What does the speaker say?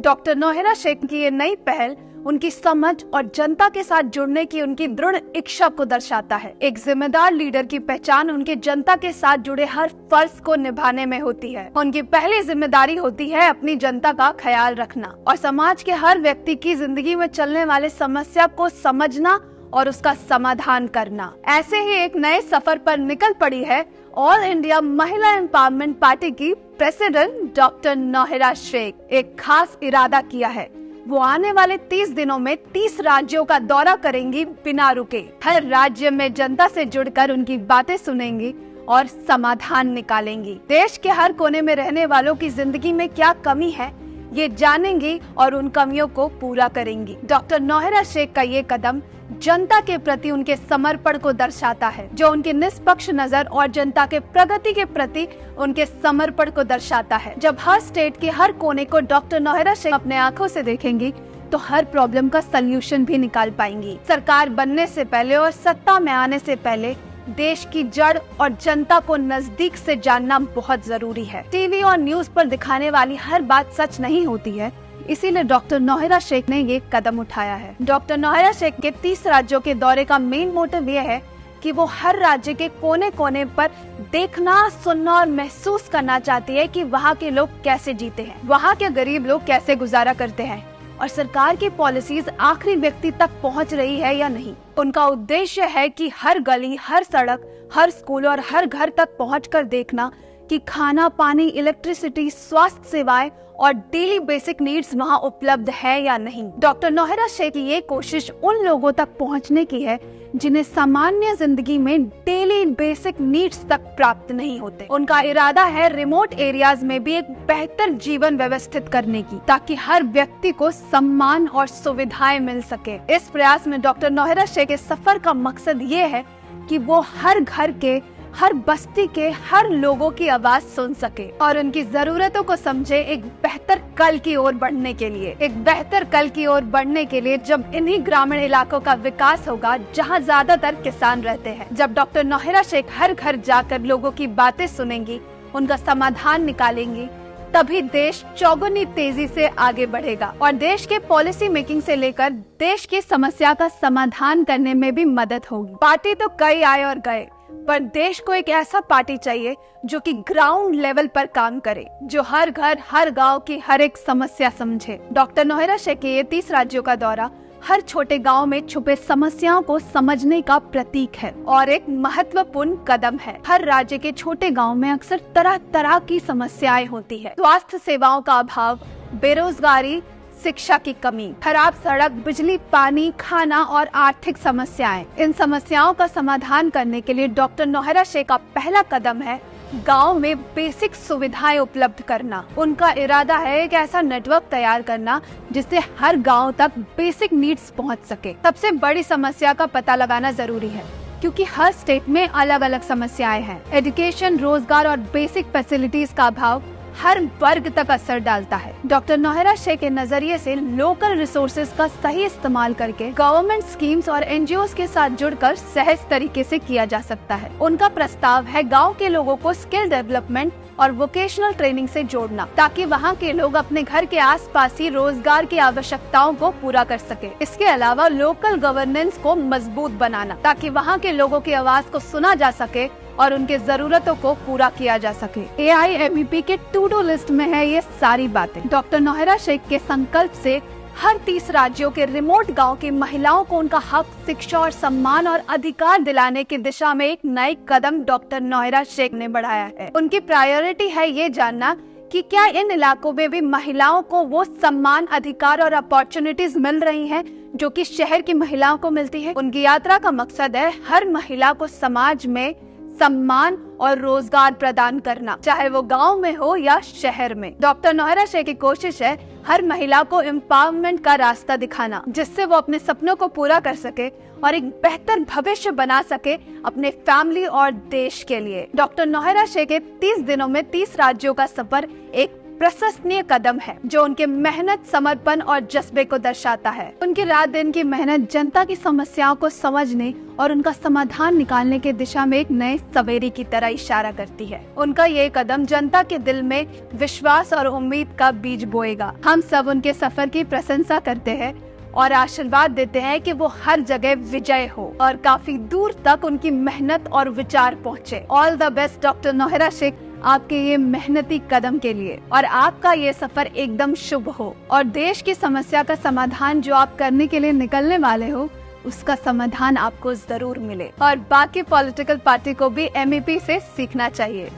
Doctor Nowhera Sheikh की ये नई पहल उनकी समझ और जनता के साथ जुड़ने की उनकी दृढ़ इच्छा को दर्शाता है। एक जिम्मेदार लीडर की पहचान उनके जनता के साथ जुड़े हर फर्ज को निभाने में होती है। उनकी पहली जिम्मेदारी होती है अपनी जनता का ख्याल रखना और समाज के हर व्यक्ति की जिंदगी में चलने वाले समस्या को समझना और उसका समाधान करना। ऐसे ही एक नए सफर पर निकल पड़ी है ऑल इंडिया महिला एम्पावरमेंट पार्टी की प्रेसिडेंट डॉक्टर नौहेरा शेख। एक खास इरादा किया है, वो आने वाले 30 दिनों में 30 राज्यों का दौरा करेंगी बिना रुके। हर राज्य में जनता से जुड़कर उनकी बातें सुनेंगी और समाधान निकालेंगी। देश के हर कोने में रहने वालों की जिंदगी में क्या कमी है ये जानेंगी और उन कमियों को पूरा करेंगी। डॉक्टर नौहेरा शेख का ये कदम जनता के प्रति उनके समर्पण को दर्शाता है, जो उनकी निष्पक्ष नजर और जनता के प्रगति के प्रति उनके समर्पण को दर्शाता है। जब हर स्टेट के हर कोने को डॉक्टर नौहेरा शेख अपने आंखों से देखेंगी तो हर प्रॉब्लम का सलूशन भी निकाल पाएंगी। सरकार बनने से पहले और सत्ता में आने से पहले देश की जड़ और जनता को नजदीक से जानना बहुत जरूरी है। टीवी और न्यूज पर दिखाने वाली हर बात सच नहीं होती है, इसीलिए डॉक्टर नौहेरा शेख ने ये कदम उठाया है। डॉक्टर नौहेरा शेख के 30 राज्यों के दौरे का मेन मोटिव ये है कि वो हर राज्य के कोने कोने पर देखना, सुनना और महसूस करना चाहती है कि वहाँ के लोग कैसे जीते हैं, वहाँ के गरीब लोग कैसे गुजारा करते हैं और सरकार की पॉलिसीज आखिरी व्यक्ति तक पहुँच रही है या नहीं। उनका उद्देश्य है कि हर गली, हर सड़क, हर स्कूल और हर घर तक पहुंचकर देखना कि खाना, पानी, इलेक्ट्रिसिटी, स्वास्थ्य सेवाएं और डेली बेसिक नीड्स वहां उपलब्ध है या नहीं। डॉक्टर नौहेरा शेख की ये कोशिश उन लोगों तक पहुंचने की है जिन्हें सामान्य जिंदगी में डेली बेसिक नीड्स तक प्राप्त नहीं होते। उनका इरादा है रिमोट एरियाज में भी एक बेहतर जीवन व्यवस्थित करने की, ताकि हर व्यक्ति को सम्मान और सुविधाएं मिल सके। इस प्रयास में डॉक्टर नौहेरा शेख के सफर का मकसद ये है कि वो हर घर के, हर बस्ती के हर लोगों की आवाज सुन सके और उनकी जरूरतों को समझे, एक बेहतर कल की ओर बढ़ने के लिए। एक बेहतर कल की ओर बढ़ने के लिए जब इन्हीं ग्रामीण इलाकों का विकास होगा जहां ज्यादातर किसान रहते हैं, जब डॉक्टर नौहेरा शेख हर घर जाकर लोगों की बातें सुनेंगी, उनका समाधान निकालेंगी, तभी देश चौगुनी तेजी से आगे बढ़ेगा और देश के पॉलिसी मेकिंग से लेकर देश की समस्या का समाधान करने में भी मदद होगी। पार्टी तो कई आए और गए, पर देश को एक ऐसा पार्टी चाहिए जो कि ग्राउंड लेवल पर काम करे, जो हर घर, हर गांव की हर एक समस्या समझे। डॉक्टर नौहेरा शेख के ये 30 राज्यों का दौरा हर छोटे गांव में छुपे समस्याओं को समझने का प्रतीक है और एक महत्वपूर्ण कदम है। हर राज्य के छोटे गांव में अक्सर तरह तरह की समस्याएं होती है। स्वास्थ्य सेवाओं का अभाव, बेरोजगारी, शिक्षा की कमी, खराब सड़क, बिजली, पानी, खाना और आर्थिक समस्याएं। इन समस्याओं का समाधान करने के लिए डॉक्टर नौहेरा शेख का पहला कदम है गांव में बेसिक सुविधाएं उपलब्ध करना। उनका इरादा है एक ऐसा नेटवर्क तैयार करना जिससे हर गांव तक बेसिक नीड्स पहुंच सके। सबसे बड़ी समस्या का पता लगाना जरूरी है, क्योंकि हर स्टेट में अलग अलग समस्याएं हैं। एजुकेशन, रोजगार और बेसिक फैसिलिटीज का अभाव हर वर्ग तक असर डालता है। डॉक्टर नौहेरा शेख के नजरिए से लोकल रिसोर्सेज का सही इस्तेमाल करके गवर्नमेंट स्कीम्स और एनजीओज के साथ जुड़कर सहज तरीके से किया जा सकता है। उनका प्रस्ताव है गांव के लोगों को स्किल डेवलपमेंट और वोकेशनल ट्रेनिंग से जोड़ना, ताकि वहां के लोग अपने घर के आसपास ही रोजगार की आवश्यकताओं को पूरा कर सके। इसके अलावा लोकल गवर्नेंस को मजबूत बनाना, ताकि वहां के लोगों की आवाज को सुना जा सके और उनके जरूरतों को पूरा किया जा सके। AIMEP के टू डू लिस्ट में है ये सारी बातें। डॉक्टर नौहेरा शेख के संकल्प से हर 30 राज्यों के रिमोट गांव की महिलाओं को उनका हक, शिक्षा और सम्मान और अधिकार दिलाने की दिशा में एक नए कदम डॉक्टर नौहेरा शेख ने बढ़ाया है। उनकी प्रायोरिटी है ये जानना कि क्या इन इलाकों में भी महिलाओं को वो सम्मान, अधिकार और अपॉर्चुनिटीज मिल रही हैं जो कि शहर की महिलाओं को मिलती है। उनकी यात्रा का मकसद है हर महिला को समाज में सम्मान और रोजगार प्रदान करना, चाहे वो गांव में हो या शहर में। डॉक्टर नौहेरा शेख की कोशिश है हर महिला को एम्पावरमेंट का रास्ता दिखाना, जिससे वो अपने सपनों को पूरा कर सके और एक बेहतर भविष्य बना सके अपने फैमिली और देश के लिए। डॉक्टर नौहेरा शेख के 30 दिनों में 30 राज्यों का सफर एक प्रशंसनीय कदम है जो उनके मेहनत, समर्पण और जज्बे को दर्शाता है। उनकी रात दिन की मेहनत जनता की समस्याओं को समझने और उनका समाधान निकालने की दिशा में एक नए सवेरे की तरह इशारा करती है। उनका ये कदम जनता के दिल में विश्वास और उम्मीद का बीज बोएगा। हम सब उनके सफर की प्रशंसा करते हैं और आशीर्वाद देते हैं कि वो हर जगह विजय हो और काफी दूर तक उनकी मेहनत और विचार पहुँचे। All the best doctor Nauhra Shaikh, आपके ये मेहनती कदम के लिए, और आपका ये सफर एकदम शुभ हो और देश की समस्या का समाधान जो आप करने के लिए निकलने वाले हो उसका समाधान आपको जरूर मिले और बाकी पॉलिटिकल पार्टी को भी MEP से सीखना चाहिए।